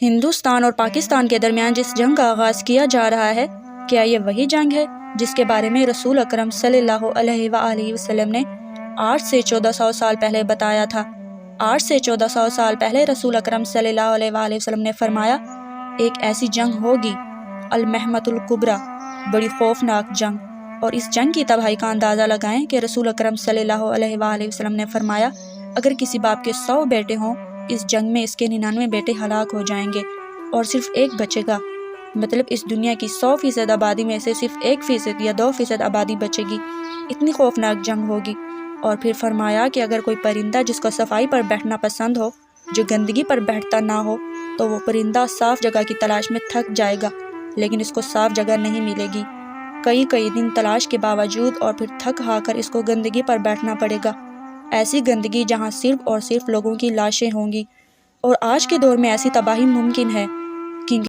ہندوستان اور پاکستان کے درمیان جس جنگ کا آغاز کیا جا رہا ہے، کیا یہ وہی جنگ ہے جس کے بارے میں رسول اکرم صلی اللہ علیہ وآلہ وسلم نے 8 سے 1400 سال پہلے بتایا تھا؟ 8 سے 1400 سال پہلے رسول اکرم صلی اللہ علیہ وآلہ وسلم نے فرمایا، ایک ایسی جنگ ہوگی، المحمۃ الکبریٰ، بڑی خوفناک جنگ، اور اس جنگ کی تباہی کا اندازہ لگائیں کہ رسول اکرم صلی اللہ علیہ وآلہ وسلم نے فرمایا، اگر کسی باپ کے 100 بیٹے ہوں، اس جنگ میں اس کے 99 بیٹے ہلاک ہو جائیں گے اور صرف ایک بچے گا، مطلب اس دنیا کی 100% آبادی میں سے صرف 1% یا 2% آبادی بچے گی۔ اتنی خوفناک جنگ ہوگی۔ اور پھر فرمایا کہ اگر کوئی پرندہ جس کو صفائی پر بیٹھنا پسند ہو، جو گندگی پر بیٹھتا نہ ہو، تو وہ پرندہ صاف جگہ کی تلاش میں تھک جائے گا، لیکن اس کو صاف جگہ نہیں ملے گی، کئی دن تلاش کے باوجود، اور پھر تھک ہار کر اس کو گندگی پر بیٹھنا پڑے گا، ایسی گندگی جہاں صرف اور صرف لوگوں کی لاشیں ہوں گی۔ اور آج کے دور میں ایسی تباہی ممکن ہے